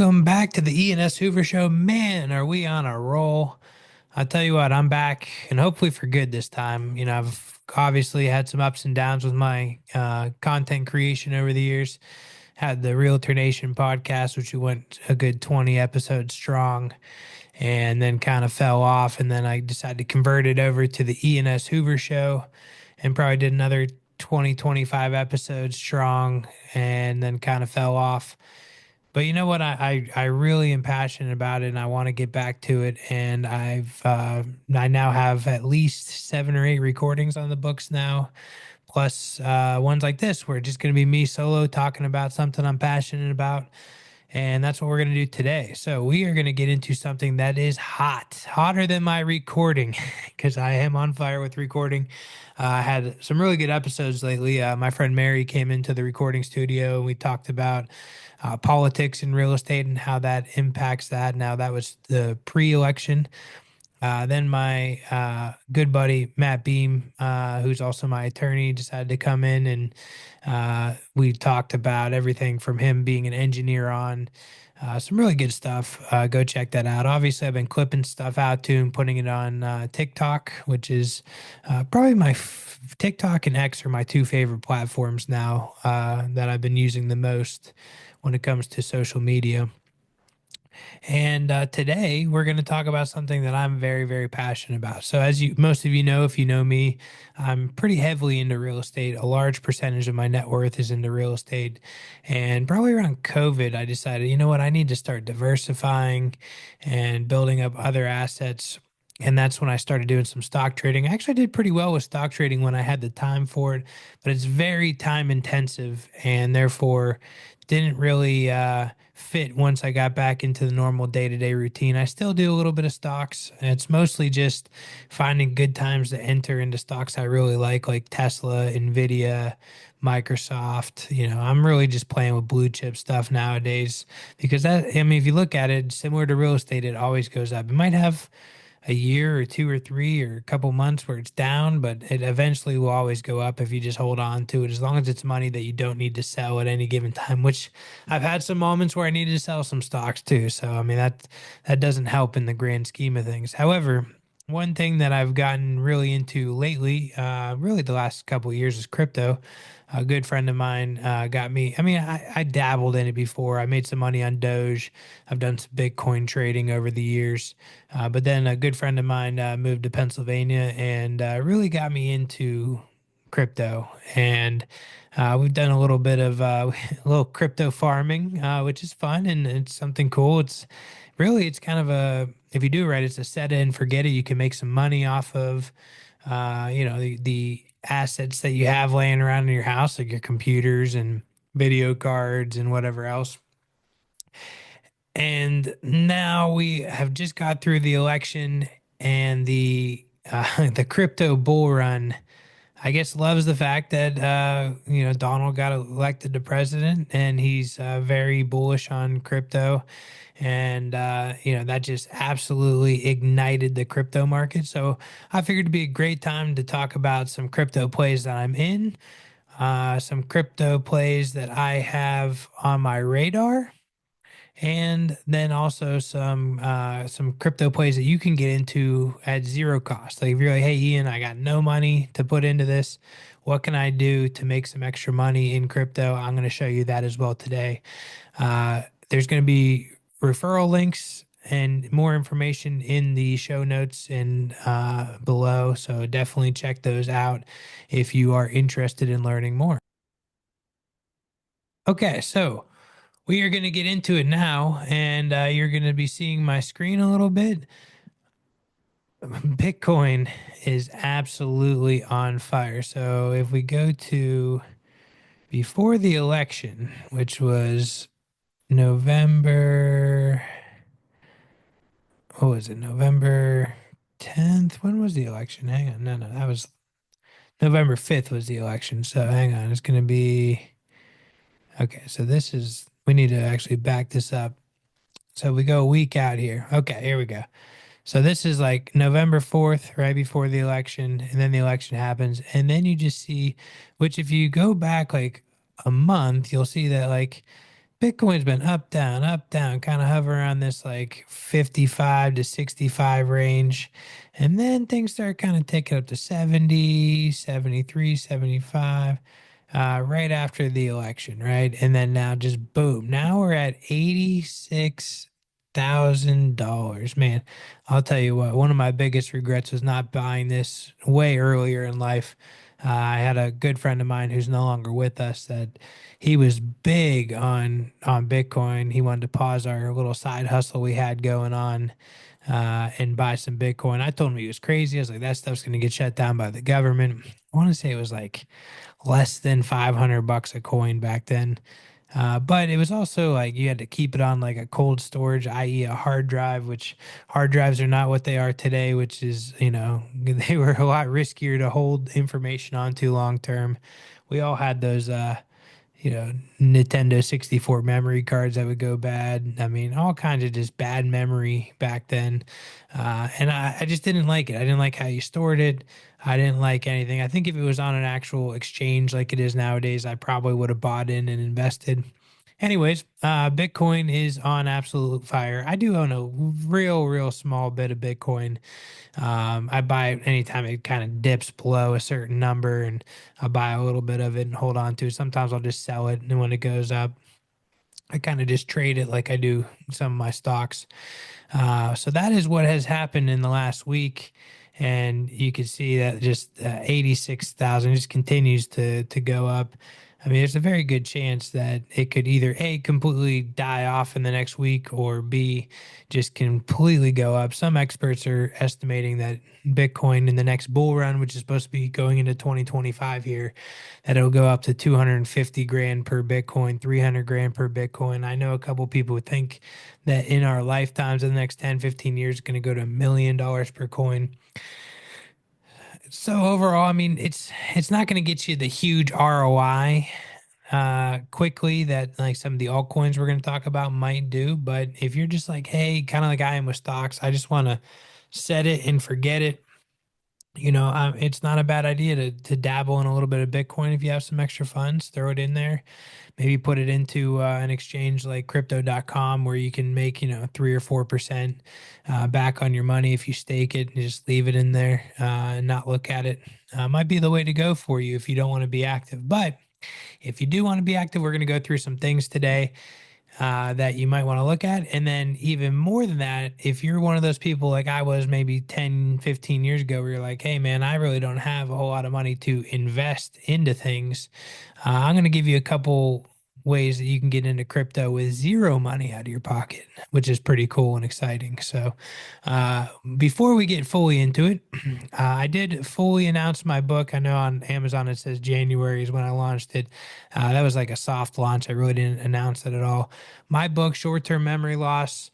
Welcome back to the E&S Hoover Show. Man, are we on a roll? I'll tell you what, I'm back and hopefully for good this time. I've obviously had some ups and downs with my content creation over the years. Had the Realtor Nation podcast, which we went a good 20 episodes strong, and then kind of fell off. And then I decided to convert it over to the E&S Hoover Show and probably did another 20, 25 episodes strong, and then kind of fell off. But you know what? I really am passionate about it, and I want to get back to it. And I now have at least 7 or 8 recordings on the books now, plus ones like this where it's just going to be me solo talking about something I'm passionate about. And that's what we're going to do today. So we are going to get into something that is hot, hotter than my recording, because I am on fire with recording. I had some really good episodes lately. My friend Mary came into the recording studio and we talked about politics and real estate and how that impacts that. Now, that was the pre-election. Then my good buddy Matt Beam, who's also my attorney, decided to come in, and we talked about everything from him being an engineer on some really good stuff. Go check that out. Obviously, I've been clipping stuff out too and putting it on TikTok, which is probably TikTok and X are my two favorite platforms now that I've been using the most when it comes to social media. And today we're going to talk about something that I'm very, very passionate about. So, as most of you know, if you know me, I'm pretty heavily into real estate. A large percentage of my net worth is into real estate. And probably around COVID, I decided, you know what, I need to start diversifying and building up other assets. And that's when I started doing some stock trading. I actually did pretty well with stock trading when I had the time for it, but it's very time intensive and therefore didn't really fit once I got back into the normal day to day routine. I still do a little bit of stocks, and it's mostly just finding good times to enter into stocks I really like Tesla, Nvidia, Microsoft. I'm really just playing with blue chip stuff nowadays because I mean, if you look at it, similar to real estate, it always goes up. It might have a year or two or three or a couple months where it's down, but it eventually will always go up if you just hold on to it, as long as it's money that you don't need to sell at any given time, which I've had some moments where I needed to sell some stocks too. So, I mean, that doesn't help in the grand scheme of things. However, one thing that I've gotten really into lately, really the last couple of years, is crypto. A good friend of mine got me. I mean, I dabbled in it before. I made some money on Doge. I've done some Bitcoin trading over the years. But then a good friend of mine moved to Pennsylvania and really got me into crypto. And we've done a little bit of a little crypto farming, which is fun and it's something cool. It's kind of if you do it right, it's a set it and forget it. You can make some money off of, the assets that you have laying around in your house, like your computers and video cards and whatever else. And now we have just got through the election and the crypto bull run. I guess loves the fact that Donald got elected to president and he's very bullish on crypto, and that just absolutely ignited the crypto market. So I figured it'd be a great time to talk about some crypto plays that I'm in, some crypto plays that I have on my radar, and then also some crypto plays that you can get into at zero cost. Like if you're like, hey Ian, I got no money to put into this. What can I do to make some extra money in crypto? I'm going to show you that as well today. There's going to be referral links and more information in the show notes and below. So definitely check those out if you are interested in learning more. Okay, so we are going to get into it now, and you're going to be seeing my screen a little bit. Bitcoin is absolutely on fire. So if we go to before the election, which was November, what was it? November 10th? When was the election? Hang on. No, that was November 5th was the election. So hang on. It's going to be, okay. So we need to actually back this up. So we go a week out here. Okay, here we go. So this is like November 4th, right before the election, and then the election happens. And then you just see, which if you go back like a month, you'll see that like Bitcoin's been up, down, kind of hover around this like 55 to 65 range. And then things start kind of ticking up to 70, 73, 75, right after the election, right? And then now just boom. Now we're at $86,000. Man, I'll tell you what, one of my biggest regrets was not buying this way earlier in life. I had a good friend of mine who's no longer with us that he was big on Bitcoin. He wanted to pause our little side hustle we had going on and buy some Bitcoin. I told him he was crazy. I was like, that stuff's going to get shut down by the government. I want to say it was like less than 500 bucks a coin back then. But it was also like you had to keep it on like a cold storage, i.e., a hard drive, which hard drives are not what they are today, which is, they were a lot riskier to hold information onto long term. We all had those Nintendo 64 memory cards that would go bad. I mean, all kinds of just bad memory back then. And I just didn't like it. I didn't like how you stored it. I didn't like anything. I think if it was on an actual exchange like it is nowadays, I probably would have bought in and invested. Anyways, Bitcoin is on absolute fire. I do own a real small bit of Bitcoin. I buy it anytime it kind of dips below a certain number, and I'll buy a little bit of it and hold on to it. Sometimes I'll just sell it, and when it goes up, I kind of just trade it like I do some of my stocks. So that is what has happened in the last week. And you can see that just 86,000 just continues to go up. I mean, there's a very good chance that it could either A, completely die off in the next week, or B, just completely go up. Some experts are estimating that Bitcoin in the next bull run, which is supposed to be going into 2025 here, that it'll go up to 250 grand per Bitcoin, 300 grand per Bitcoin. I know a couple people would think that in our lifetimes in the next 10, 15 years, going to go to $1 million per coin. So overall, I mean, it's not going to get you the huge ROI quickly that like some of the altcoins we're going to talk about might do. But if you're just like, hey, kind of like I am with stocks, I just want to set it and forget it. It's not a bad idea to dabble in a little bit of Bitcoin if you have some extra funds, throw it in there. Maybe put it into an exchange like crypto.com where you can make, 3 or 4% back on your money if you stake it and just leave it in there and not look at it. Might be the way to go for you if you don't want to be active. But if you do want to be active, we're going to go through some things today that you might want to look at. And then even more than that, if you're one of those people like I was maybe 10, 15 years ago, where you're like, hey man, I really don't have a whole lot of money to invest into things. I'm going to give you a couple ways that you can get into crypto with zero money out of your pocket, which is pretty cool and exciting. So, before we get fully into it, I did fully announce my book. I know on Amazon it says January is when I launched it. That was like a soft launch. I really didn't announce it at all. My book, Short Term Memory Loss,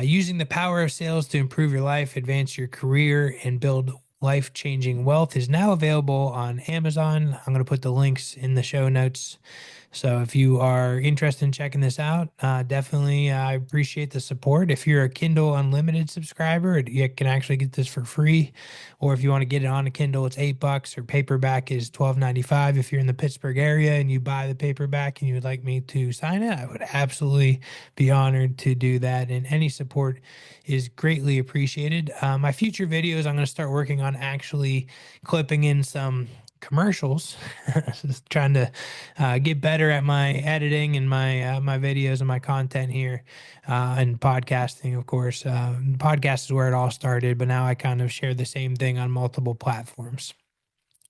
Using the Power of Sales to Improve Your Life, Advance Your Career, and Build Life Changing Wealth, is now available on Amazon. I'm going to put the links in the show notes. So if you are interested in checking this out, definitely I appreciate the support. If you're a Kindle Unlimited subscriber, you can actually get this for free. Or if you want to get it on a Kindle, it's $8, or paperback is $12.95. If you're in the Pittsburgh area and you buy the paperback and you would like me to sign it, I would absolutely be honored to do that. And any support is greatly appreciated. My future videos, I'm going to start working on actually clipping in some commercials. Just trying to get better at my editing and my videos and my content here, and podcasting, of course. Podcast is where it all started, but now I kind of share the same thing on multiple platforms.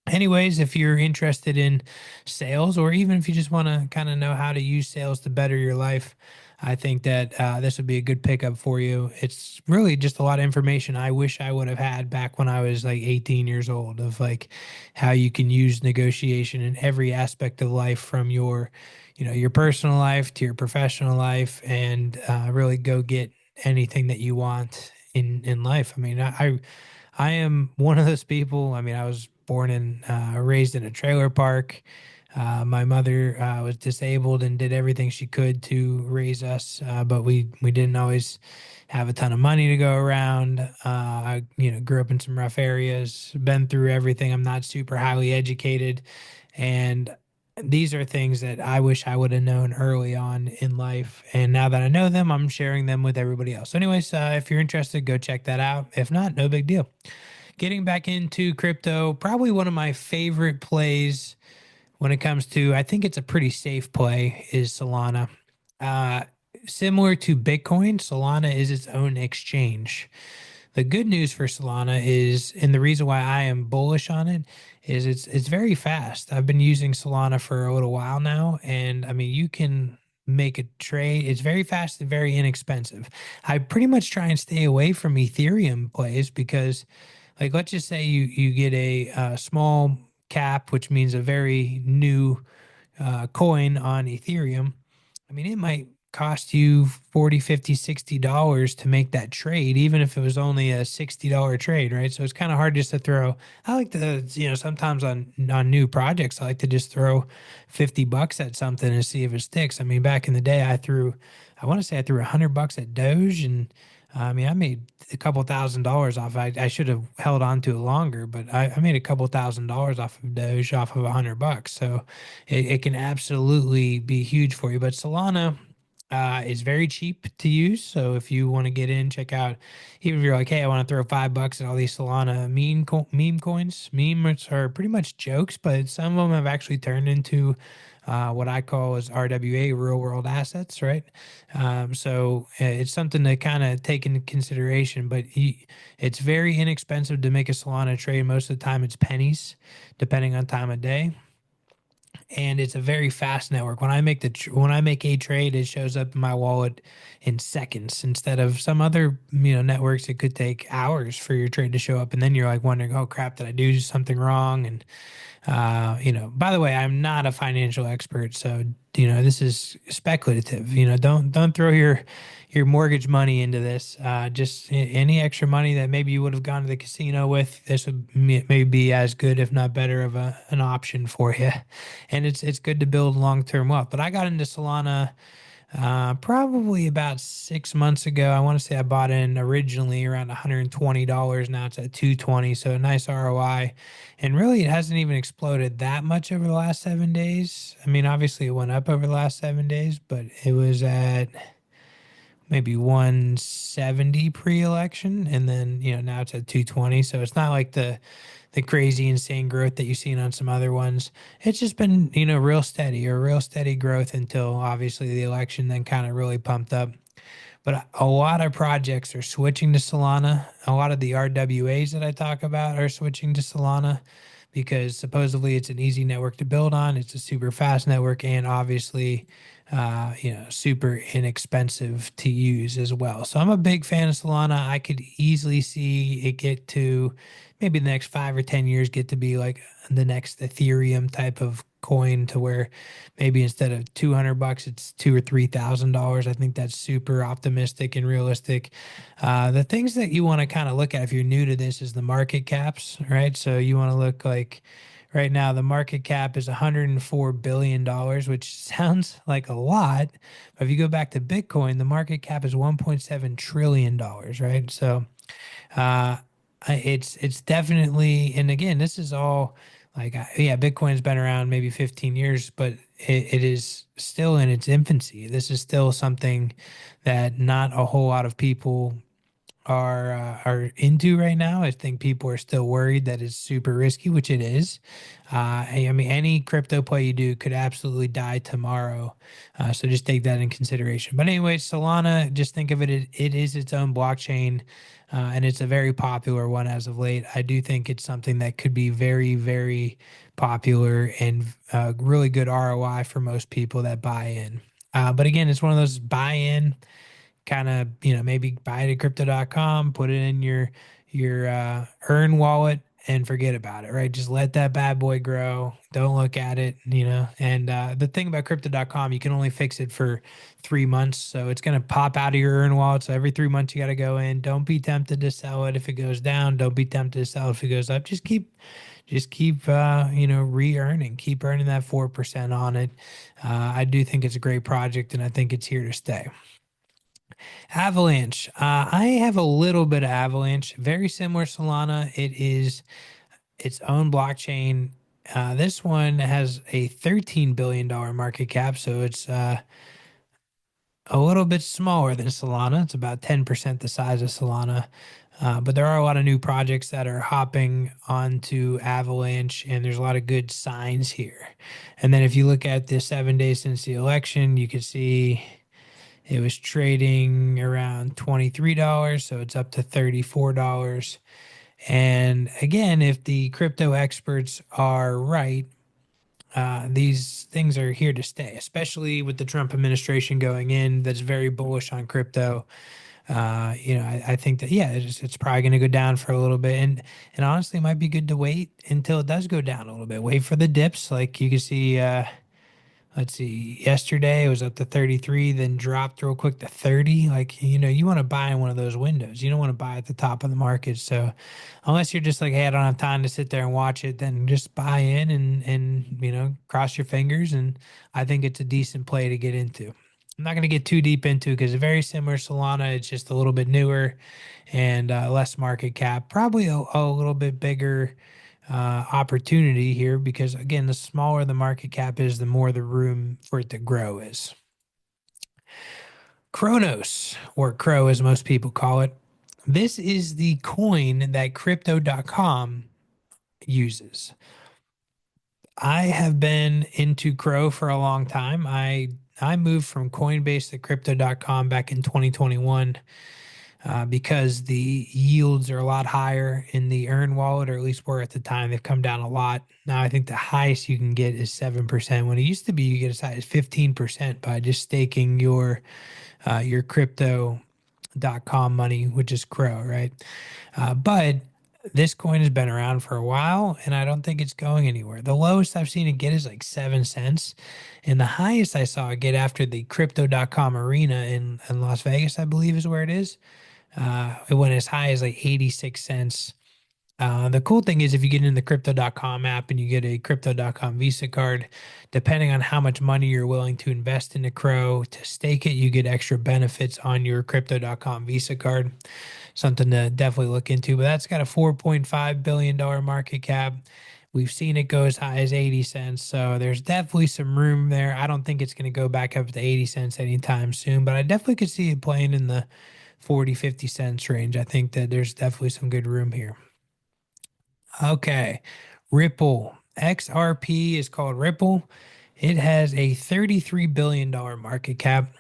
Anyways, if you're interested in sales, or even if you just want to kind of know how to use sales to better your life, I think that this would be a good pickup for you. It's really just a lot of information I wish I would have had back when I was like 18 years old, of like how you can use negotiation in every aspect of life, from your personal life to your professional life, and really go get anything that you want in life. I mean, I am one of those people. I mean, I was born and raised in a trailer park. My mother was disabled and did everything she could to raise us, but we didn't always have a ton of money to go around. I grew up in some rough areas, been through everything. I'm not super highly educated, and these are things that I wish I would have known early on in life. And now that I know them, I'm sharing them with everybody else. So anyways, if you're interested, go check that out. If not, no big deal. Getting back into crypto, probably one of my favorite plays when it comes to, I think it's a pretty safe play, is Solana. Uh, Similar to Bitcoin, Solana is its own exchange. The good news for Solana is, and the reason why I am bullish on it is it's very fast. I've been using Solana for a little while now, and I mean you can make a trade. It's very fast and very inexpensive. I pretty much try and stay away from Ethereum plays because, like, let's just say you get a small cap, which means a very new coin on Ethereum. I mean, it might cost you 40, 50, $60 to make that trade, even if it was only a $60 trade, right? So it's kind of hard just to throw. I like to, sometimes on new projects, I like to just throw $50 at something and see if it sticks. I mean, back in the day, I want to say I threw $100 at Doge, and I mean, I made a couple $1,000s off. I should have held on to it longer, but I made a couple $1,000s off of Doge off of $100. So it can absolutely be huge for you. But Solana is very cheap to use. So if you want to get in, check out, even if you're like, hey, I want to throw $5 at all these Solana meme coins. Memes are pretty much jokes, but some of them have actually turned into what I call as RWA, real world assets, right? It's something to kind of take into consideration, but it's very inexpensive to make a Solana trade. Most of the time, it's pennies, depending on time of day, and it's a very fast network. When I make a trade, it shows up in my wallet in seconds instead of some other networks. It could take hours for your trade to show up, and then you're like wondering, oh crap, did I do something wrong? And by the way, I'm not a financial expert, so this is speculative. Don't throw your mortgage money into this. Just any extra money that maybe you would have gone to the casino with, this would maybe be as good, if not better, of an option for you. And it's good to build long term wealth. But I got into Solana probably about 6 months ago. I want to say I bought in originally around $120. Now it's at 220, so a nice ROI. And really, it hasn't even exploded that much over the last 7 days. I mean, obviously, it went up over the last 7 days, but it was at maybe 170 pre-election, and then now it's at 220. So it's not like the crazy insane growth that you've seen on some other ones. It's just been real steady growth until obviously the election then kind of really pumped up. But a lot of projects are switching to Solana. A lot of the RWAs that I talk about are switching to Solana because supposedly it's an easy network to build on. It's a super fast network, and obviously, super inexpensive to use as well. So I'm a big fan of Solana. I could easily see it get to maybe the next 5 or 10 years get to be like the next Ethereum type of coin, to where maybe instead of $200, it's $2,000 or $3,000. I think that's super optimistic and realistic. The things that you want to kind of look at if you're new to this is the market caps, right? So you want to look like right now the market cap is $104 billion, which sounds like a lot. But if you go back to Bitcoin, the market cap is $1.7 trillion, right? So uh, it's definitely, and again, this is all like, yeah, Bitcoin's been around maybe 15 years, but it is still in its infancy. This is still something that not a whole lot of people are into right now. I think people are still worried that it's super risky, which it is. I mean, any crypto play you do could absolutely die tomorrow. So just take that in consideration. But anyway, Solana, just think of it is its own blockchain, and it's a very popular one as of late. I do think it's something that could be very, very popular and really good ROI for most people that buy in. But again, it's one of those buy in kind of, maybe buy it at crypto.com, put it in your earn wallet and forget about it, right? Just let that bad boy grow. Don't look at it, And the thing about crypto.com, you can only fix it for 3 months. So it's going to pop out of your earn wallet. So every 3 months you got to go in. Don't be tempted to sell it if it goes down. Don't be tempted to sell it if it goes up. Just keep re-earning, keep earning that 4% on it. I do think it's a great project, and I think it's here to stay. Avalanche. I have a little bit of Avalanche, very similar to Solana. It is its own blockchain. This one has a $13 billion market cap, so it's a little bit smaller than Solana. It's about 10% the size of Solana. But there are a lot of new projects that are hopping onto Avalanche, and there's a lot of good signs here. And then if you look at the 7 days since the election, you can see it was trading around $23, so it's up to $34. And again, if the crypto experts are right, these things are here to stay, especially with the Trump administration going in that's very bullish on crypto. I think that yeah, it's probably going to go down for a little bit, and honestly, it might be good to wait until it does go down a little bit. Wait for the dips, like you can see. Let's see, yesterday it was up to 33, then dropped real quick to 30. Like, you want to buy in one of those windows. You don't want to buy at the top of the market. So, unless you're just like, hey, I don't have time to sit there and watch it, then just buy in and cross your fingers. And I think it's a decent play to get into. I'm not going to get too deep into it because it's very similar to Solana. It's just a little bit newer and less market cap, probably a little bit bigger opportunity here because again, the smaller the market cap is, the more the room for it to grow is. Kronos, or Crow as most people call it. This is the coin that crypto.com uses. I have been into Crow for a long time. I moved from Coinbase to crypto.com back in 2021 because the yields are a lot higher in the Earn wallet, or at least were at the time. They've come down a lot. Now I think the highest you can get is 7%. When it used to be, you get as high as 15% by just staking your crypto.com money, which is Crow, right? But this coin has been around for a while, and I don't think it's going anywhere. The lowest I've seen it get is like 7 cents, and the highest I saw it get after the crypto.com arena in Las Vegas, I believe is where it is. It went as high as like 86 cents. The cool thing is if you get in the crypto.com app and you get a crypto.com Visa card, depending on how much money you're willing to invest into Crow to stake it, you get extra benefits on your crypto.com Visa card. Something to definitely look into. But that's got a $4.5 billion market cap. We've seen it go as high as 80 cents. So there's definitely some room there. I don't think it's going to go back up to 80 cents anytime soon, but I definitely could see it playing in the 40, 50 cents range. I think that there's definitely some good room here. Okay. Ripple. XRP is called Ripple. It has a $33 billion market cap.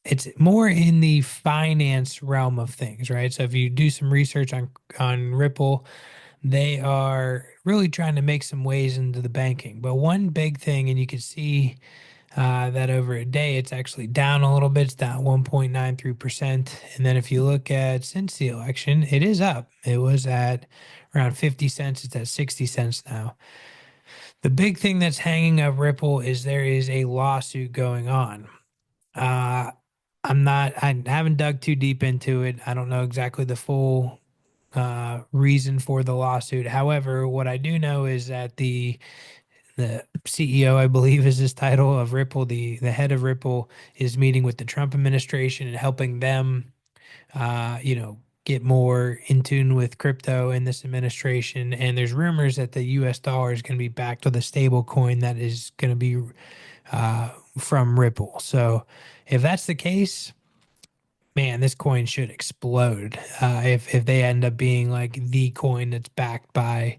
It's more in the finance realm of things, right? So if you do some research on Ripple, they are really trying to make some ways into the banking. But one big thing, and you can see that over a day, it's actually down a little bit. It's down 1.93%. And then if you look at since the election, it is up. It was at around 50 cents. It's at 60 cents now. The big thing that's hanging up Ripple is there is a lawsuit going on. Uh, I haven't dug too deep into it. I don't know exactly the full reason for the lawsuit. However, what I do know is that the CEO, I believe, is his title of Ripple. The head of Ripple is meeting with the Trump administration and helping them, get more in tune with crypto in this administration. And there's rumors that the U.S. dollar is going to be backed with a stable coin that is going to be from Ripple. So if that's the case, man, this coin should explode if they end up being like the coin that's backed by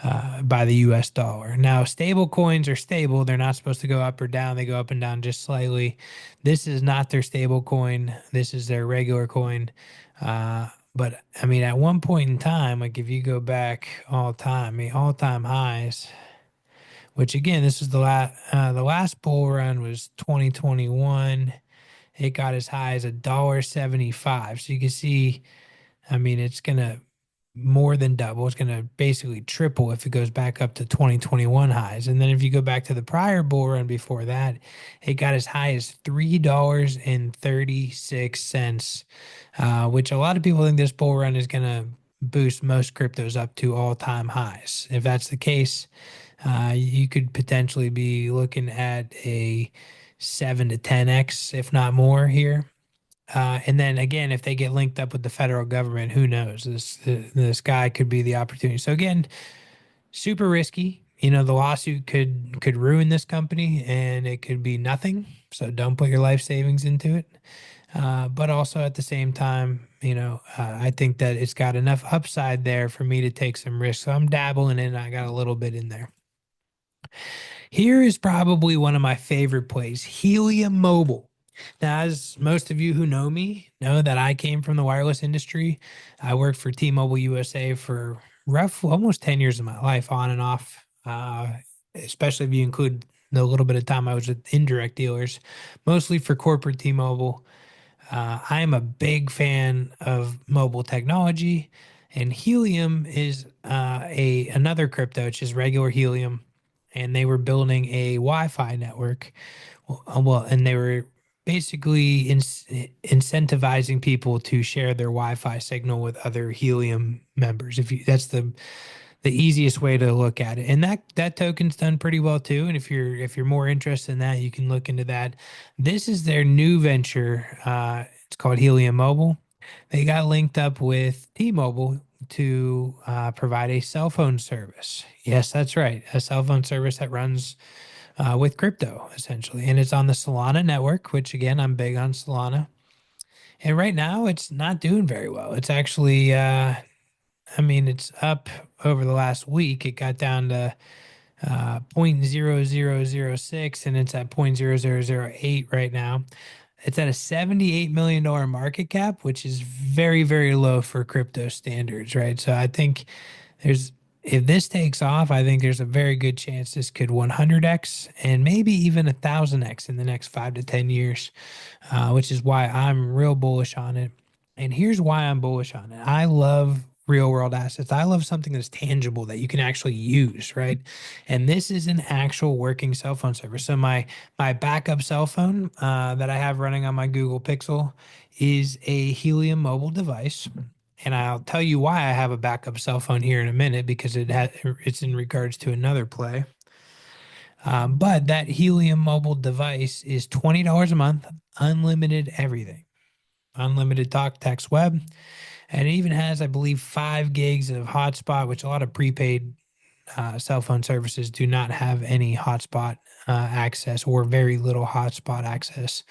the U.S. dollar. Now, stable coins are stable; they're not supposed to go up or down. They go up and down just slightly. This is not their stable coin. This is their regular coin. But I mean, at one point in time, like if you go back all time, I mean, all time highs. Which again, this is the last bull run was 2021. It got as high as $1.75. So you can see, I mean, it's gonna more than double. It's gonna basically triple if it goes back up to 2021 highs. And then if you go back to the prior bull run before that, it got as high as $3.36, which a lot of people think this bull run is gonna boost most cryptos up to all-time highs. If that's the case, you could potentially be looking at a 7 to 10x, if not more here. And then again, if they get linked up with the federal government, who knows? This guy could be the opportunity. So again, super risky. the lawsuit could ruin this company and it could be nothing. So don't put your life savings into it. But also at the same time, I think that it's got enough upside there for me to take some risks. So I'm dabbling in. I got a little bit in there. Here is probably one of my favorite plays, Helium Mobile. Now, as most of you who know me know that I came from the wireless industry. I worked for T-Mobile USA for almost 10 years of my life on and off, especially if you include the little bit of time I was with indirect dealers, mostly for corporate T-Mobile. I am a big fan of mobile technology, and Helium is a another crypto. It's just regular Helium, and they were building a Wi-Fi network. And they were basically incentivizing people to share their Wi-Fi signal with other Helium members. That's the easiest way to look at it. And that token's done pretty well too. And if you're more interested in that, you can look into that. This is their new venture. It's called Helium Mobile. They got linked up with T-Mobile to provide a cell phone service. Yes, that's right, a cell phone service that runs with crypto essentially, and it's on the Solana network, which again I'm big on Solana. And right now it's not doing very well. It's actually I mean, it's up over the last week. It got down to 0.0006 and it's at 0.0008 right now. It's at a $78 million market cap, which is very, very low for crypto standards, right? So I think there's, if this takes off, I think there's a very good chance this could 100x and maybe even 1,000x in the next 5 to 10 years, which is why I'm real bullish on it. And here's why I'm bullish on it. I love real world assets. I love something that's tangible that you can actually use, right? And this is an actual working cell phone service. So my backup cell phone that I have running on my Google Pixel is a Helium mobile device. And I'll tell you why I have a backup cell phone here in a minute because it's in regards to another play. But that Helium mobile device is $20 a month, unlimited everything, unlimited talk, text, web, and it even has, I believe, 5 gigs of hotspot, which a lot of prepaid cell phone services do not have any hotspot access or very little hotspot access.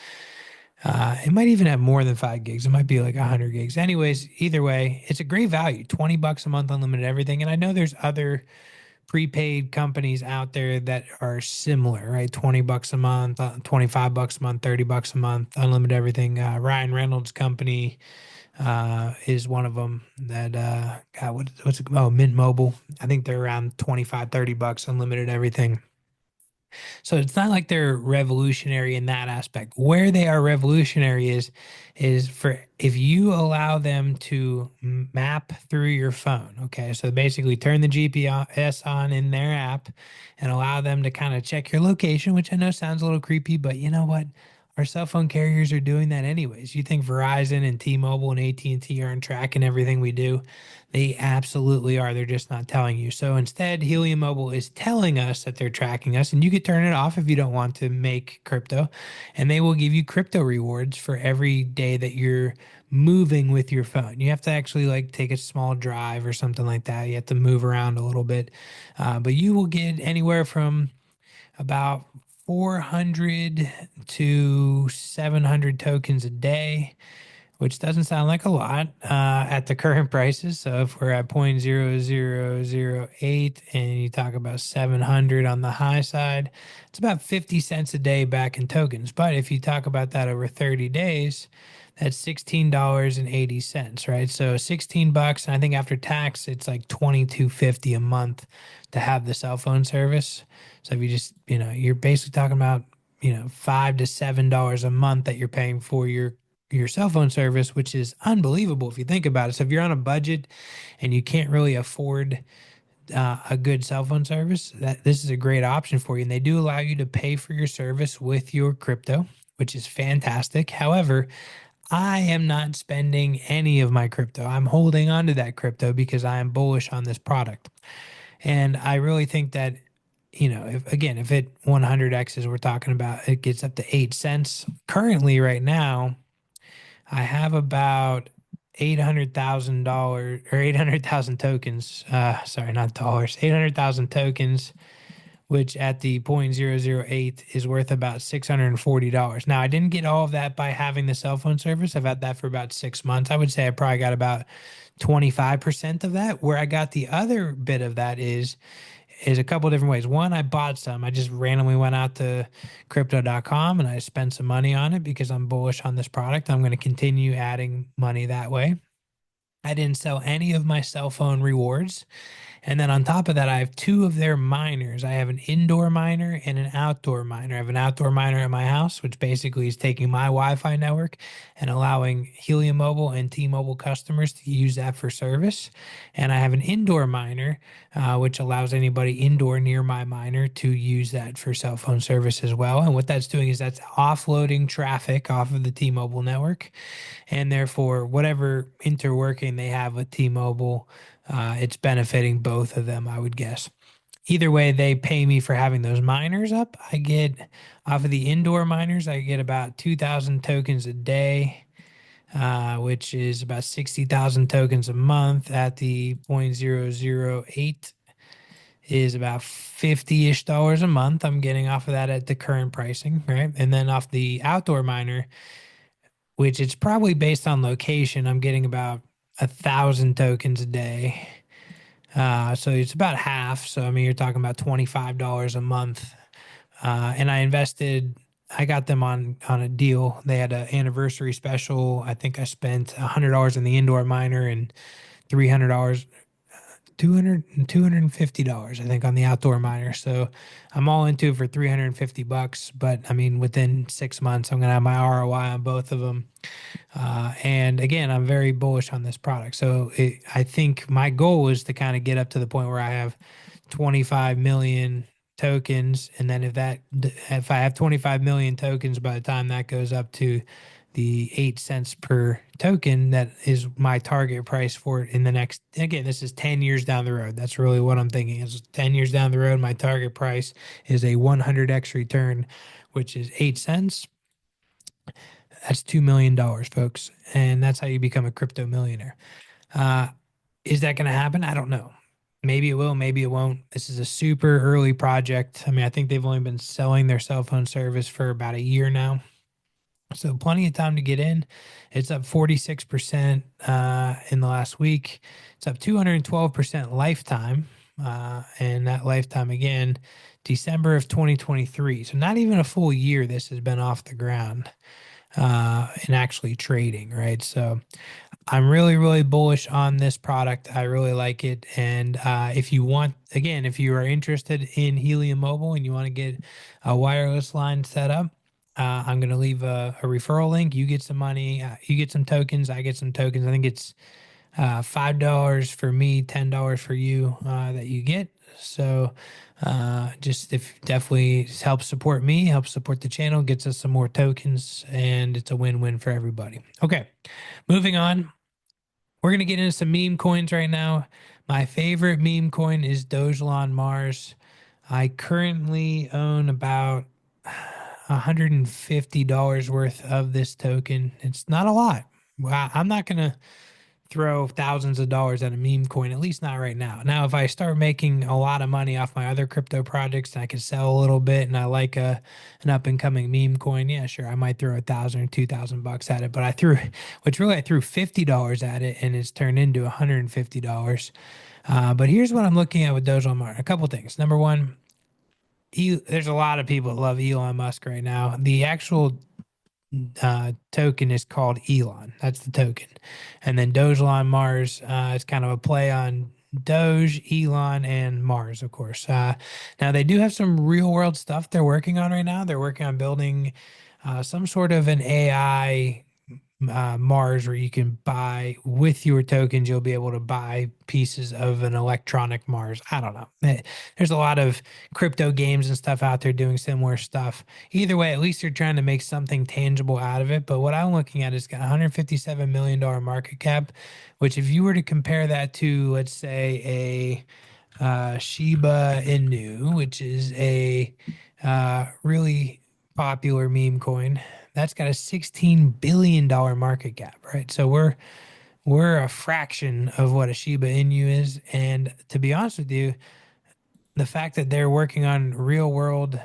It might even have more than 5 gigs. It might be like 100 gigs. Anyways, either way, it's a great value. $20 a month, unlimited everything. And I know there's other prepaid companies out there that are similar, right? $20 a month, $25 a month, $30 a month, unlimited everything. Ryan Reynolds' company is one of them that God, what's it? Oh, Mint Mobile. I think they're around 25, $30, unlimited everything. So it's not like they're revolutionary in that aspect. Where they are revolutionary is for if you allow them to map through your phone. Okay, so basically turn the GPS on in their app and allow them to kind of check your location, which I know sounds a little creepy, but you know what? Our cell phone carriers are doing that anyways. You think Verizon and T-Mobile and AT&T aren't tracking everything we do? They absolutely are. They're just not telling you. So instead, Helium Mobile is telling us that they're tracking us, and you could turn it off if you don't want to make crypto, and they will give you crypto rewards for every day that you're moving with your phone. You have to actually like take a small drive or something like that. You have to move around a little bit, but you will get anywhere from about 400 to 700 tokens a day, which doesn't sound like a lot at the current prices. So if we're at 0.0008 and you talk about 700 on the high side, it's about 50 cents a day back in tokens. But if you talk about that over 30 days, that's $16.80, right? So $16, and I think after tax, it's like $22.50 a month to have the cell phone service. So if you just, you're basically talking about, $5 to $7 a month that you're paying for your cell phone service, which is unbelievable if you think about it. So if you're on a budget and you can't really afford a good cell phone service, that this is a great option for you. And they do allow you to pay for your service with your crypto, which is fantastic. However, I am not spending any of my crypto. I'm holding on to that crypto because I am bullish on this product. And I really think that, if it 100x's, we're talking about, it gets up to 8 cents. Currently, right now, I have about $800,000 or 800,000 tokens. Sorry, not dollars, 800,000 tokens. which at the 0.008 is worth about $640. Now, I didn't get all of that by having the cell phone service. I've had that for about 6 months. I would say I probably got about 25% of that. Where I got the other bit of that is a couple different ways. One, I bought some. I just randomly went out to crypto.com and I spent some money on it because I'm bullish on this product. I'm going to continue adding money that way. I didn't sell any of my cell phone rewards. And then on top of that, I have two of their miners. I have an indoor miner and an outdoor miner. I have an outdoor miner at my house, which basically is taking my Wi-Fi network and allowing Helium Mobile and T-Mobile customers to use that for service. And I have an indoor miner, which allows anybody indoor near my miner to use that for cell phone service as well. And what that's doing is that's offloading traffic off of the T-Mobile network, and therefore whatever interworking they have with T-Mobile, it's benefiting both of them, I would guess. Either way, they pay me for having those miners up. I get off of the indoor miners, I get about 2,000 tokens a day, which is about 60,000 tokens a month. At the 0.008 is about 50-ish dollars a month. I'm getting off of that at the current pricing, right? And then off the outdoor miner, which it's probably based on location, I'm getting about 1,000 tokens a day. So it's about half. So I mean, you're talking about $25 a month. And I got them on a deal. They had an anniversary special. I think I spent $100 in the indoor miner and $300, 250 dollars I think on the outdoor miner. So I'm all into it for $350. But I mean, within 6 months, I'm gonna have my ROI on both of them. And again, I'm very bullish on this product. I think my goal is to kind of get up to the point where I have 25 million tokens. And then if I have 25 million tokens, by the time that goes up to the 8 cents per token, that is my target price for it in the next, again, this is 10 years down the road. That's really what I'm thinking is 10 years down the road. My target price is a 100x return, which is 8 cents. That's $2 million, folks. And that's how you become a crypto millionaire. Uh, is that going to happen? I don't know. Maybe it will, maybe it won't. This is a super early project. I mean, I think they've only been selling their cell phone service for about a year now. So plenty of time to get in. It's up 46% in the last week. It's up 212% lifetime. And that lifetime again, December of 2023. So not even a full year this has been off the ground and actually trading, right? So I'm really, really bullish on this product. I really like it. And if you want, again, if you are interested in Helium Mobile and you want to get a wireless line set up, I'm going to leave a referral link. You get some money, you get some tokens, I get some tokens. I think it's $5 for me, $10 for you that you get. So just if definitely helps support me, helps support the channel, gets us some more tokens, and it's a win-win for everybody. Okay, moving on. We're going to get into some meme coins right now. My favorite meme coin is Dogelon Mars. I currently own about $150 worth of this token. It's not a lot. Well, I'm not going to throw thousands of dollars at a meme coin, at least not right now. Now, if I start making a lot of money off my other crypto projects and I can sell a little bit and I like an up and coming meme coin, yeah, sure, I might throw 1,000 or 2,000 bucks at it. But I threw $50 at it and it's turned into $150. But here's what I'm looking at with Dogecoin Mart. A couple things. Number one, there's a lot of people that love Elon Musk right now. The actual token is called Elon. That's the token. And then Dogelon Mars is kind of a play on Doge, Elon, and Mars, of course. Now, they do have some real world stuff they're working on right now. They're working on building some sort of an AI Mars where you can buy with your tokens, you'll be able to buy pieces of an electronic Mars. I don't know. There's a lot of crypto games and stuff out there doing similar stuff. Either way, at least you're trying to make something tangible out of it. But what I'm looking at is got $157 million market cap, which if you were to compare that to, let's say, a Shiba Inu, which is a really popular meme coin, that's got a $16 billion market cap, right? So we're a fraction of what a Shiba Inu is. And to be honest with you, the fact that they're working on real world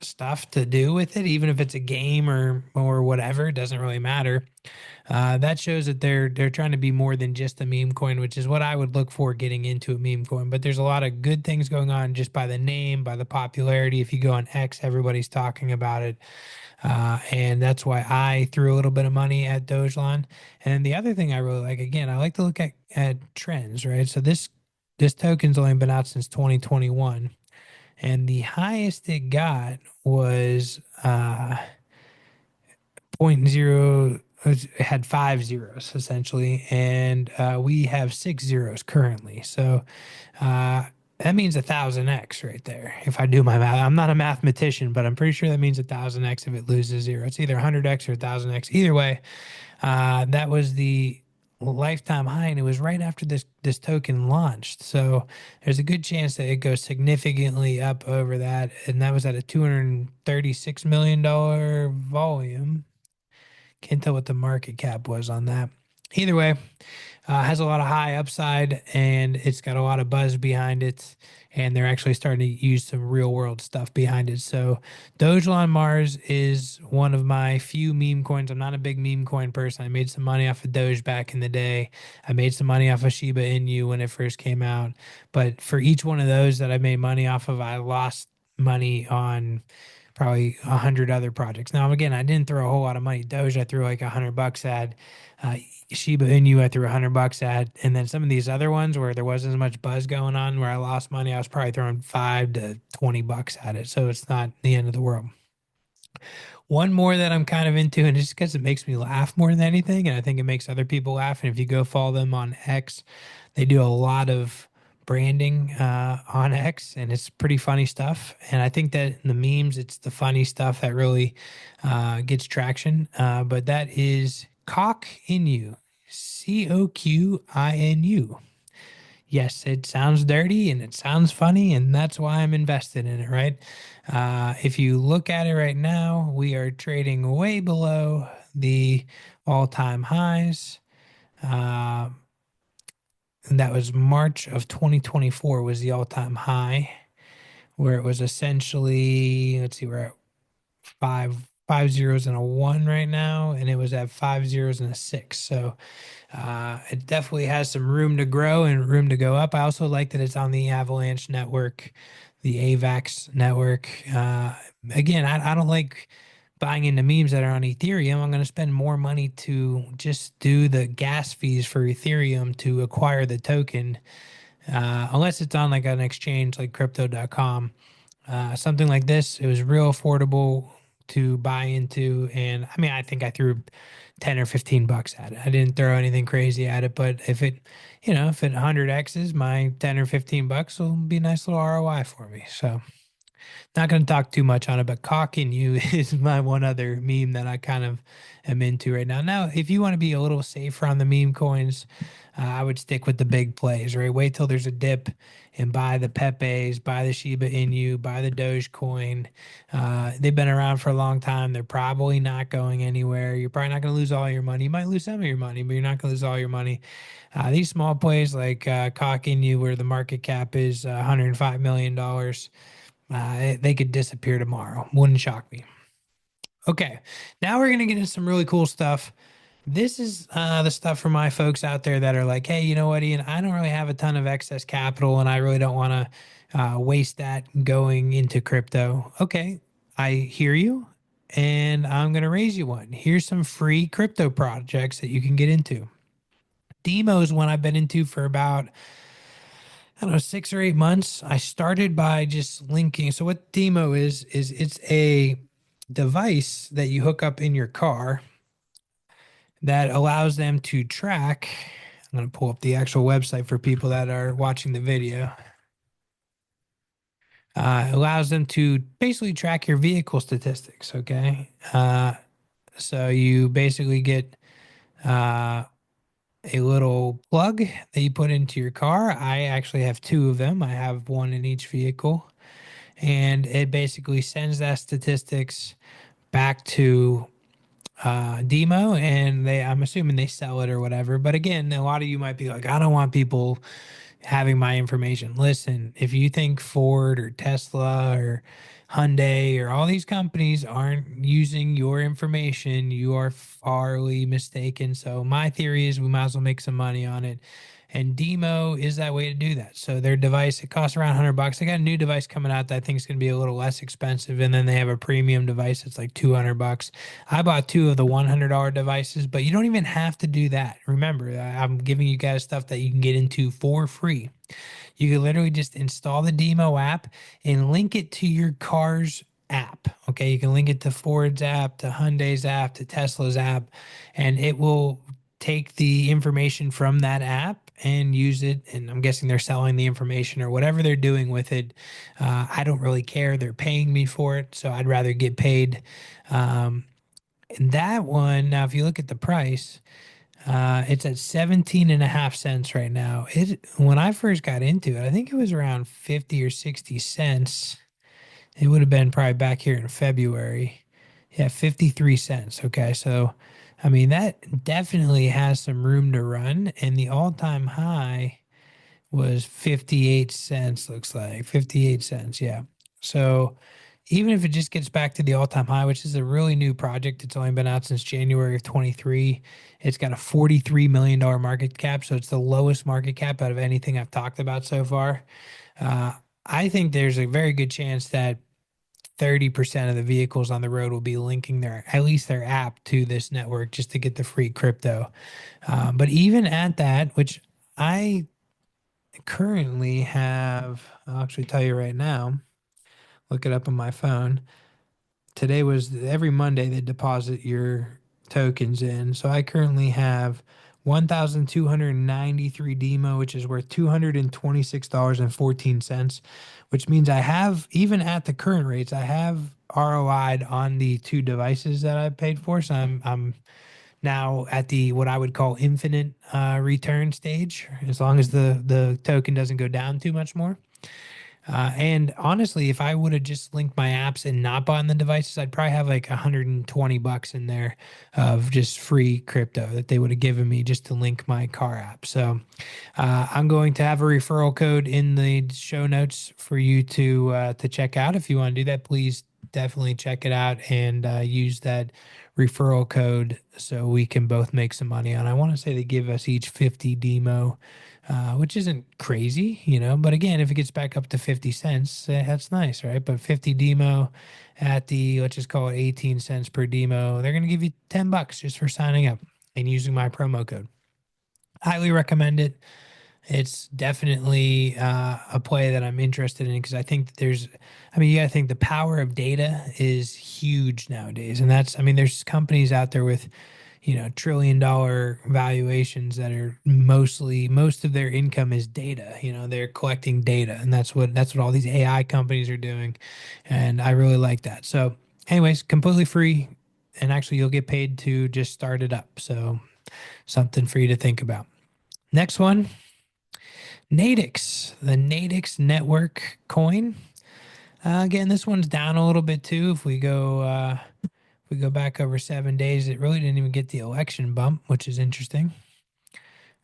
stuff to do with it, even if it's a game or whatever, it doesn't really matter. That shows that they're trying to be more than just a meme coin, which is what I would look for getting into a meme coin. But there's a lot of good things going on just by the name, by the popularity. If you go on X, everybody's talking about it. And that's why I threw a little bit of money at Dogecoin. And the other thing I really like, again, I like to look at trends, right? So this token's only been out since 2021, and the highest it got was point zero. It had 5 zeros essentially, and we have 6 zeros currently. So uh, that means 1,000x right there. If I do my math, I'm not a mathematician, but I'm pretty sure that means 1,000x if it loses zero. It's either 100x or 1,000x. Either way, that was the lifetime high, and it was right after this token launched. So there's a good chance that it goes significantly up over that, and that was at a $236 million volume. Can't tell what the market cap was on that. Either way, has a lot of high upside, and it's got a lot of buzz behind it, and they're actually starting to use some real world stuff behind it. So Dogelon Mars is one of my few meme coins. I'm not a big meme coin person. I made some money off of Doge back in the day. I made some money off of Shiba Inu when it first came out. But for each one of those that I made money off of, I lost money on probably 100 other projects. Now, again, I didn't throw a whole lot of money. Doge, I threw like $100 at. Uh, Shiba Inu, I threw $100 at, and then some of these other ones where there wasn't as much buzz going on, where I lost money, I was probably throwing $5 to $20 at it. So it's not the end of the world. One more that I'm kind of into, and just because it makes me laugh more than anything, and I think it makes other people laugh. And if you go follow them on X, they do a lot of branding on X, and it's pretty funny stuff. And I think that in the memes, it's the funny stuff that really gets traction. But that is Coqinu, Coqinu. Yes, it sounds dirty and it sounds funny, and that's why I'm invested in it, right? If you look at it right now, we are trading way below the all-time highs. Uh, and that was March of 2024 was the all-time high, where it was essentially, let's see, we're at five zeros and a one right now, and it was at 5 zeros and a six. So it definitely has some room to grow and room to go up. I also like that it's on the Avalanche network, the Avax network. Again, I don't like buying into memes that are on Ethereum. I'm going to spend more money to just do the gas fees for Ethereum to acquire the token, unless it's on like an exchange like crypto.com. Something like this, it was real affordable to buy into. And I mean, I think I threw 10 or $15 at it. I didn't throw anything crazy at it, but if it 100x's, my 10 or $15 will be a nice little ROI for me. So not going to talk too much on it, but Coqinu is my one other meme that I kind of am into right now. Now, if you want to be a little safer on the meme coins, I would stick with the big plays, right? Wait till there's a dip and buy the Pepes, buy the Shiba Inu, buy the Dogecoin. They've been around for a long time. They're probably not going anywhere. You're probably not going to lose all your money. You might lose some of your money, but you're not going to lose all your money. These small plays like Coqinu, where the market cap is $105 million, they could disappear tomorrow. Wouldn't shock me. Okay, now we're gonna get into some really cool stuff. This is the stuff for my folks out there that are like, hey, you know what, Ian? I don't really have a ton of excess capital, and I really don't want to waste that going into crypto. Okay, I hear you, and I'm gonna raise you one. Here's some free crypto projects that you can get into. Demo is one I've been into for about, I don't know, 6 or 8 months. I started by just linking. So what Demo is it's a device that you hook up in your car that allows them to track. I'm going to pull up the actual website for people that are watching the video. Allows them to basically track your vehicle statistics. Okay. So you basically get uh, a little plug that you put into your car. I actually have two of them. I have one in each vehicle, and it basically sends that statistics back to Demo, and I'm assuming they sell it or whatever. But again, a lot of you might be like, I don't want people having my information. Listen, if you think Ford or Tesla or Hyundai or all these companies aren't using your information, you are farly mistaken. So my theory is we might as well make some money on it. And Demo is that way to do that. So their device, it costs around $100. They got a new device coming out that I think is going to be a little less expensive. And then they have a premium device that's like $200. I bought two of the $100 devices, but you don't even have to do that. Remember, I'm giving you guys stuff that you can get into for free. You can literally just install the Demo app and link it to your car's app. Okay. You can link it to Ford's app, to Hyundai's app, to Tesla's app, and it will take the information from that app and use it. And I'm guessing they're selling the information or whatever they're doing with it. I don't really care. They're paying me for it. So I'd rather get paid. And that one, now, if you look at the price, it's at 17 and a half cents right now. When I first got into it, I think it was around 50 or 60 cents. It would have been probably back here in February. Yeah, 53 cents. Okay. So, I mean, that definitely has some room to run. And the all-time high was 58 cents, looks like 58 cents. Yeah. So even if it just gets back to the all-time high, which is a really new project, it's only been out since January of 23. It's got a $43 million market cap. So it's the lowest market cap out of anything I've talked about so far. I think there's a very good chance that 30% of the vehicles on the road will be linking at least their app to this network just to get the free crypto. But even at that, which I currently have, I'll actually tell you right now, look it up on my phone. Today was every Monday they deposit your tokens in. So I currently have 1,293 Demo, which is worth $226.14, which means I have, even at the current rates, I have ROI'd on the two devices that I paid for. So I'm now at the what I would call infinite return stage, as long as the token doesn't go down too much more. And honestly, if I would have just linked my apps and not bought the devices, I'd probably have like $120 in there of just free crypto that they would have given me just to link my car app. So I'm going to have a referral code in the show notes for you to check out. If you want to do that, please definitely check it out and use that referral code so we can both make some money on. I want to say they give us each 50 Demo, which isn't crazy, but again, if it gets back up to 50 cents, that's nice, right? But 50 Demo at let's just call it 18 cents per Demo, they're going to give you $10 just for signing up and using my promo code. Highly recommend it. It's definitely a play that I'm interested in because I think that you got to think the power of data is huge nowadays. And there's companies out there with, $1 trillion valuations that are most of their income is data. They're collecting data, and that's what all these AI companies are doing. And I really like that. So, anyways, completely free, and actually you'll get paid to just start it up. So, something for you to think about. Next one. Natix, the Natix Network coin. Again, this one's down a little bit too. If we go back over 7 days, it really didn't even get the election bump, which is interesting.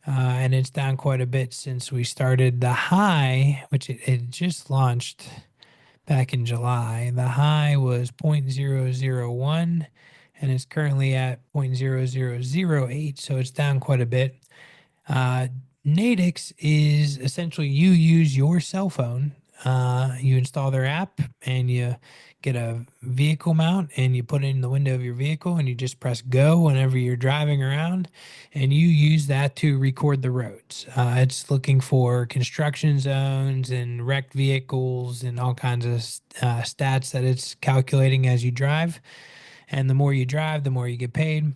And it's down quite a bit since we started. The high, which it just launched back in July, the high was 0.001 and it's currently at 0.0008. So it's down quite a bit. Natix is essentially you use your cell phone, you install their app, and you get a vehicle mount and you put it in the window of your vehicle and you just press go whenever you're driving around and you use that to record the roads. It's looking for construction zones and wrecked vehicles and all kinds of stats that it's calculating as you drive. And the more you drive, the more you get paid.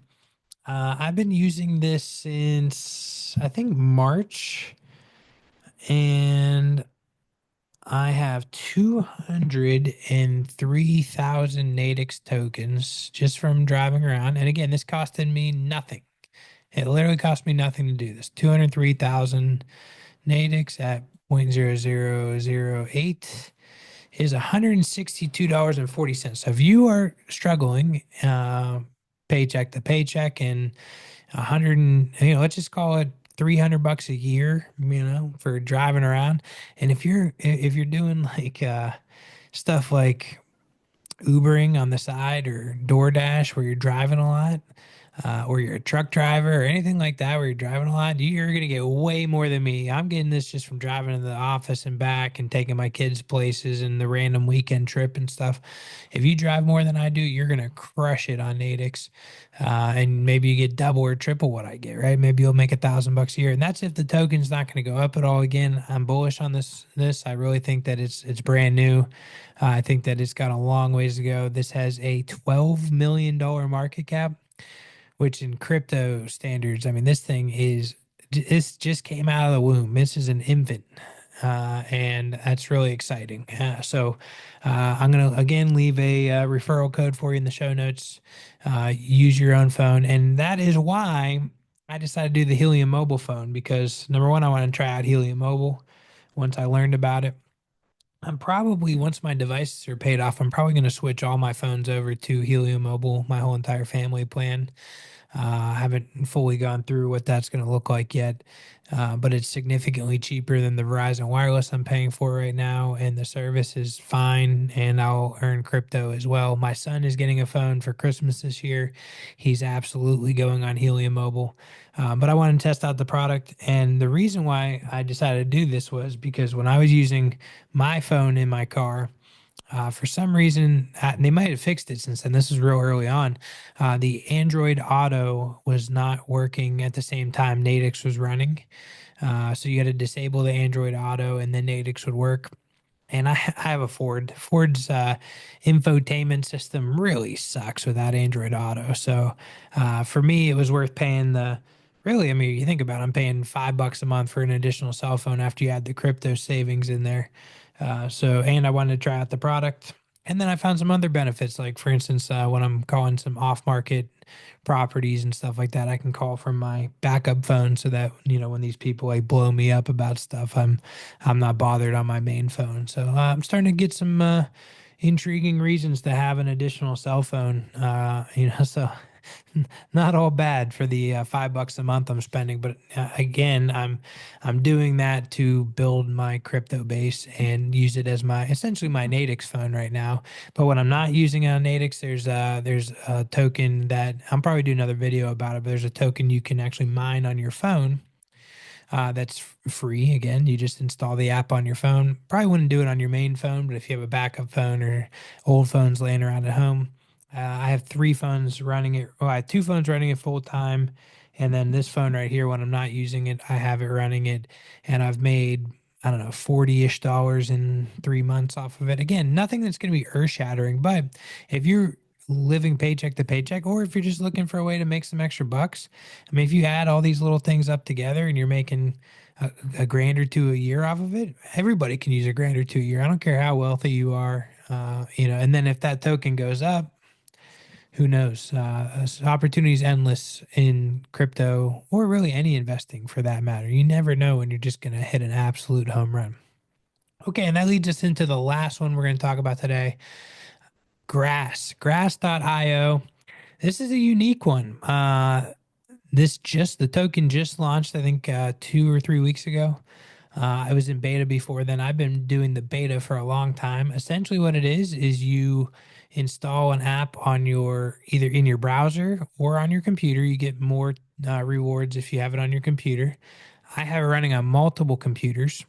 I've been using this since I think March, and I have 203,000 Natix tokens just from driving around. And again, this costed me nothing. It literally cost me nothing to do this. 203,000 Natix at 0.0008 is $162.40. So if you are struggling, paycheck to paycheck and let's just call it $300 a year, for driving around. And if you're doing like stuff like Ubering on the side or DoorDash where you're driving a lot, or you're a truck driver or anything like that where you're driving a lot, you're going to get way more than me. I'm getting this just from driving to the office and back and taking my kids places and the random weekend trip and stuff. If you drive more than I do, you're going to crush it on Natix. And maybe you get double or triple what I get, right? Maybe you'll make $1,000 a year. And that's if the token's not going to go up at all. Again, I'm bullish on this. I really think that it's brand new. I think that it's got a long ways to go. This has a $12 million market cap, which in crypto standards, I mean, this just came out of the womb. This is an infant. And that's really exciting. I'm going to again leave a referral code for you in the show notes. Use your own phone. And that is why I decided to do the Helium mobile phone because number one, I want to try out Helium mobile once I learned about it. Once my devices are paid off, I'm probably going to switch all my phones over to Helium Mobile, my whole entire family plan. I haven't fully gone through what that's going to look like yet, but it's significantly cheaper than the Verizon Wireless I'm paying for right now, and the service is fine, and I'll earn crypto as well. My son is getting a phone for Christmas this year. He's absolutely going on Helium Mobile. But I wanted to test out the product. And the reason why I decided to do this was because when I was using my phone in my car, for some reason, they might have fixed it since then. This was real early on. The Android Auto was not working at the same time Natix was running. So you had to disable the Android Auto and then Natix would work. And I have a Ford. Ford's infotainment system really sucks without Android Auto. So for me, it was worth paying really, I mean, you think about it, I'm paying $5 a month for an additional cell phone after you add the crypto savings in there. And I wanted to try out the product. And then I found some other benefits, like for instance, when I'm calling some off-market properties and stuff like that, I can call from my backup phone so that when these people like blow me up about stuff, I'm not bothered on my main phone. So I'm starting to get some intriguing reasons to have an additional cell phone. So not all bad for the $5 a month I'm spending, but again, I'm doing that to build my crypto base and use it as my essentially my Natix phone right now. But when I'm not using it on Natix, there's a token that I'm probably doing another video about it. But there's a token you can actually mine on your phone that's free. Again, you just install the app on your phone. Probably wouldn't do it on your main phone, but if you have a backup phone or old phones laying around at home, I have three phones running it. Well, I have two phones running it full time. And then this phone right here, when I'm not using it, I have it running it. And I've made, I don't know, 40-ish dollars in 3 months off of it. Again, nothing that's going to be earth shattering. But if you're living paycheck to paycheck, or if you're just looking for a way to make some extra bucks, I mean, if you add all these little things up together and you're making a grand or two a year off of it, everybody can use a grand or two a year. I don't care how wealthy you are, and then if that token goes up, who knows? Opportunities endless in crypto or really any investing for that matter. You never know when you're just going to hit an absolute home run. Okay, and that leads us into the last one we're going to talk about today. Grass.io. This is a unique one. The token just launched, I think, 2 or 3 weeks ago. I was in beta before then. I've been doing the beta for a long time. Essentially, what it is you install an app on either in your browser or on your computer. You get more rewards if you have it on your computer. I have it running on multiple computers,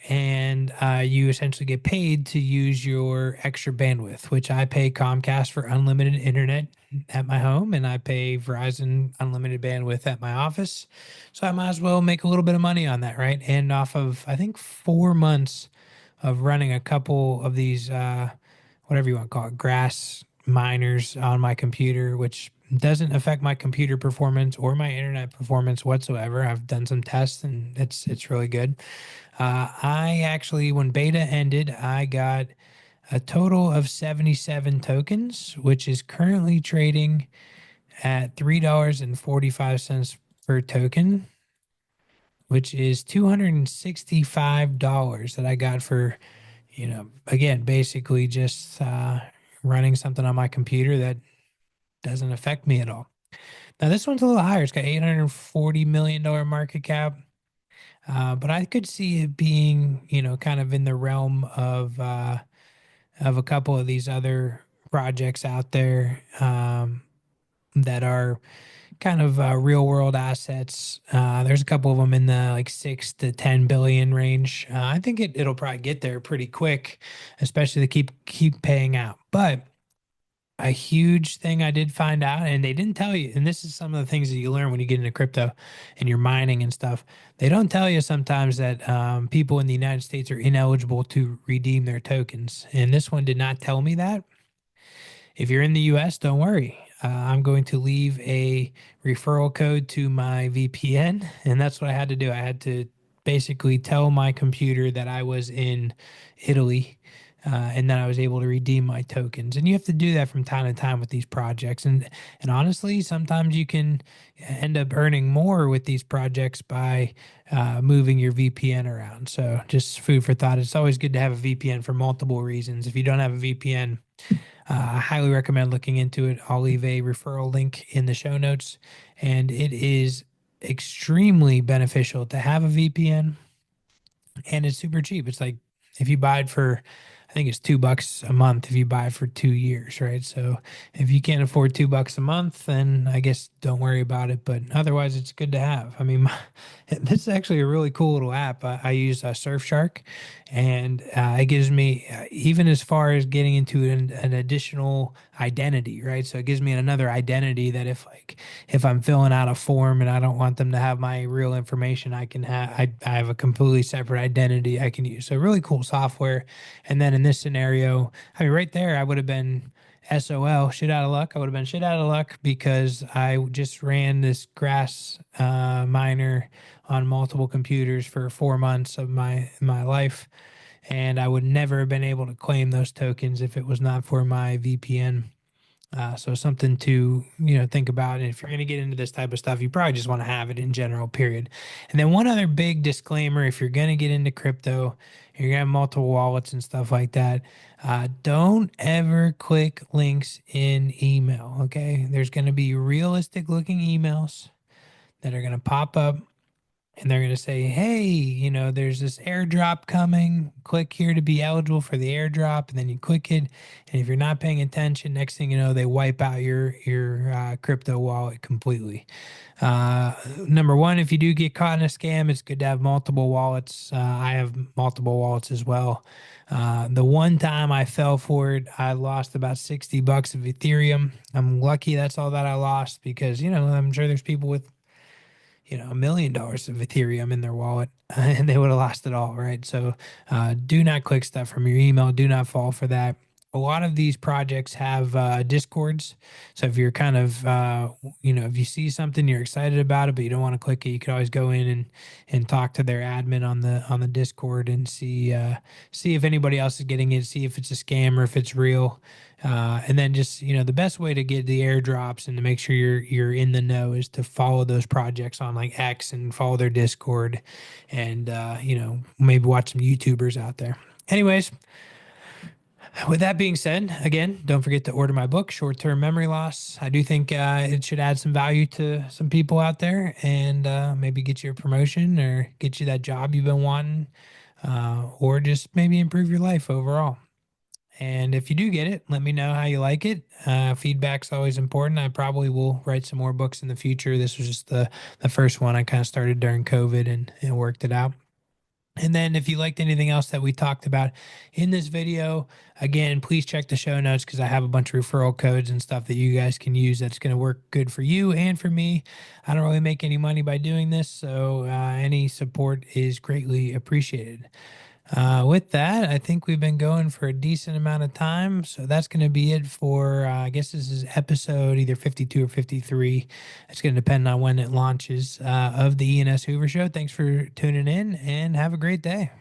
and you essentially get paid to use your extra bandwidth, which I pay Comcast for unlimited internet at my home, and I pay Verizon unlimited bandwidth at my office. So I might as well make a little bit of money on that, right? And off of, I think, 4 months of running a couple of these, whatever you want to call it, grass miners on my computer, which doesn't affect my computer performance or my internet performance whatsoever. I've done some tests and it's really good. I actually, when beta ended, I got a total of 77 tokens, which is currently trading at $3.45 per token, which is $265 that I got for, again, basically just running something on my computer that doesn't affect me at all. Now this one's a little higher. It's got $840 million market cap. But I could see it being, kind of in the realm of a couple of these other projects out there that are kind of real world assets. There's a couple of them in the like 6 to 10 billion range. I think it'll probably get there pretty quick, especially to keep paying out. But a huge thing I did find out, and they didn't tell you, and this is some of the things that you learn when you get into crypto and you're mining and stuff. They don't tell you sometimes that people in the United States are ineligible to redeem their tokens. And this one did not tell me that. If you're in the US, don't worry. I'm going to leave a referral code to my VPN, and that's what I had to do. I had to basically tell my computer that I was in Italy, and then I was able to redeem my tokens. And you have to do that from time to time with these projects. And honestly, sometimes you can end up earning more with these projects by moving your VPN around. So just food for thought. It's always good to have a VPN for multiple reasons. If you don't have a VPN, I highly recommend looking into it. I'll leave a referral link in the show notes, and it is extremely beneficial to have a VPN, and it's super cheap. It's like if you buy it for, I think it's $2 a month if you buy it for 2 years, right? So if you can't afford $2 a month, then I guess don't worry about it. But otherwise, it's good to have. I mean, this is actually a really cool little app. I use Surfshark, and it gives me even as far as getting into an additional identity, right? So it gives me another identity that if I'm filling out a form and I don't want them to have my real information, I have a completely separate identity I can use. So really cool software. And then in this scenario, I mean, right there, I would have been SOL, shit out of luck. I would have been shit out of luck because I just ran this grass miner on multiple computers for 4 months of my life, and I would never have been able to claim those tokens if it was not for my VPN. So something to think about. And if you're going to get into this type of stuff, you probably just want to have it in general, period. And then one other big disclaimer: if you're going to get into crypto, you're going to have multiple wallets and stuff like that. Don't ever click links in email. Okay, there's going to be realistic looking emails that are going to pop up, and they're going to say, hey, there's this airdrop coming. Click here to be eligible for the airdrop. And then you click it. And if you're not paying attention, next thing you know, they wipe out your crypto wallet completely. Number one, if you do get caught in a scam, it's good to have multiple wallets. I have multiple wallets as well. The one time I fell for it, I lost about $60 of Ethereum. I'm lucky that's all that I lost because, I'm sure there's people with $1 million of Ethereum in their wallet, and they would have lost it all, right? So do not click stuff from your email. Do not fall for that. A lot of these projects have discords. So if you're kind of, if you see something, you're excited about it, but you don't want to click it, you could always go in and talk to their admin on the Discord and see if anybody else is getting it, see if it's a scam or if it's real. And then just, the best way to get the airdrops and to make sure you're in the know is to follow those projects on like X and follow their Discord and maybe watch some YouTubers out there. Anyways, with that being said, again, don't forget to order my book, Short Term Memory Loss. I do think it should add some value to some people out there and maybe get you a promotion or get you that job you've been wanting, or just maybe improve your life overall. And if you do get it, let me know how you like it. Feedback's always important. I probably will write some more books in the future. This was just the first one I kind of started during COVID and worked it out. And then if you liked anything else that we talked about in this video, again, please check the show notes because I have a bunch of referral codes and stuff that you guys can use that's going to work good for you and for me. I don't really make any money by doing this, so any support is greatly appreciated. With that, I think we've been going for a decent amount of time. So that's going to be it for, I guess this is episode either 52 or 53. It's going to depend on when it launches of the ENS Hoover Show. Thanks for tuning in and have a great day.